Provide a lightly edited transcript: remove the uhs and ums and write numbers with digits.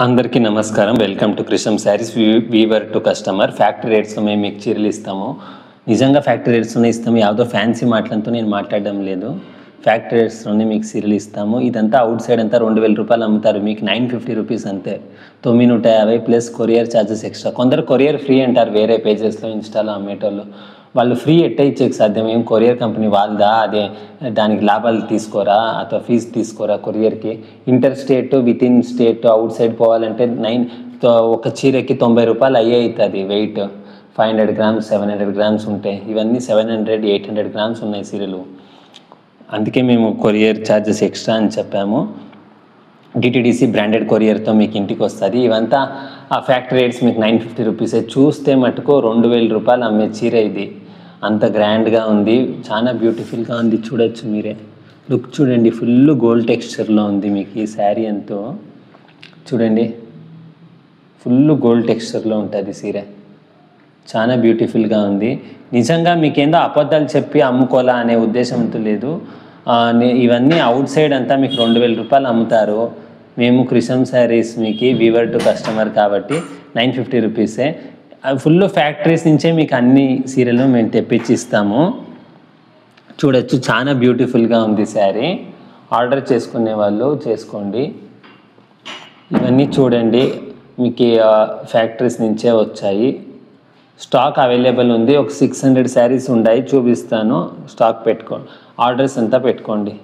అందరికీ నమస్కారం. Welcome to Krishnam Sarees weaver to customer. Factory రేట్స్లో మేము మీకు చీరలు ఇస్తాము. నిజంగా ఫ్యాక్టరీ రేట్స్లోనే ఇస్తాము. ಯಾವುದೋ ఫ్యాన్సీ మాటలతో నేను మాట్లాడడం లేదు. ఫ్యాక్టరీ రేట్స్లోనే మీకు చీరలు ఇస్తాము. ఇదంతా అవుట్ సైడ్ అంతా 2000 రూపాయలు అమ్ముతారు, మీకు 950 రూపీస్ అంతే. 950 ప్లస్ కొరియర్ ఛార్జెస్ ఎక్స్ట్రా. కొందరు కొరియర్ ఫ్రీ అంటారు వేరే పేజెస్లో, ఇన్స్టాలో అమ్మేటోళ్ళు. వాళ్ళు ఫ్రీ ఎట్ట ఇచ్చేకి సాధ్యం? ఏం కొరియర్ కంపెనీ వాళ్ళదా? అదే దానికి లాభాలు తీసుకోరా అథवा ఫీజు తీసుకోరా కొరియర్కి? Interstate, within state, outside పోవాలంటే ఒక చీరకి 90 రూపాయలు అవుతుంది వెయిట్. 500 గ్రామ్స్ 700 గ్రామ్స్ ఉంటాయి. ఇవన్నీ 700 800 గ్రామ్స్ ఉన్నాయి చీరలు. అందుకే మేము కొరియర్ ఛార్జెస్ ఎక్స్ట్రా అని చెప్పాము. డిటిడిసి బ్రాండెడ్ కొరియర్తో మీకు ఇంటికి వస్తుంది. ఇవంతా ఆ ఫ్యాక్టరీ రేట్స్ మీకు 950 రూపీసే. చూస్తే మటుకు 2000 రూపాయలు అమ్మే చీర ఇది. అంత గ్రాండ్గా ఉంది, చాలా బ్యూటిఫుల్గా ఉంది. చూడొచ్చు మీరే, లుక్ చూడండి. ఫుల్ గోల్డ్ టెక్స్చర్లో ఉంది మీకు ఈ శారీ ఎంతో. చూడండి, ఫుల్ గోల్డ్ టెక్స్చర్లో ఉంటుంది చీర. చాలా బ్యూటిఫుల్గా ఉంది. నిజంగా మీకేందో అబద్ధాలు చెప్పి అమ్ముకోవాలా అనే ఉద్దేశంతో లేదు. ఇవన్నీ అవుట్ సైడ్ అంతా మీకు 2000 రూపాయలు అమ్ముతారు. మేము కృష్ణం శారీస్ మీకు వీవర్ టు కస్టమర్ కాబట్టి 950 రూపీసే. ఫుల్ ఫ్యాక్టరీస్ నుంచే మీకు అన్ని సీరియల్ మేము తెప్పించి ఇస్తాము. చూడొచ్చు, చాలా బ్యూటిఫుల్గా ఉంది శారీ. ఆర్డర్ చేసుకునే వాళ్ళు చేసుకోండి. ఇవన్నీ చూడండి, మీకు ఫ్యాక్టరీస్ నుంచే వచ్చాయి. స్టాక్ అవైలబుల్ ఉంది. ఒక 600 శారీస్ ఉన్నాయి, చూపిస్తాను. స్టాక్ పెట్టుకోండి, ఆర్డర్స్ అంతా పెట్టుకోండి.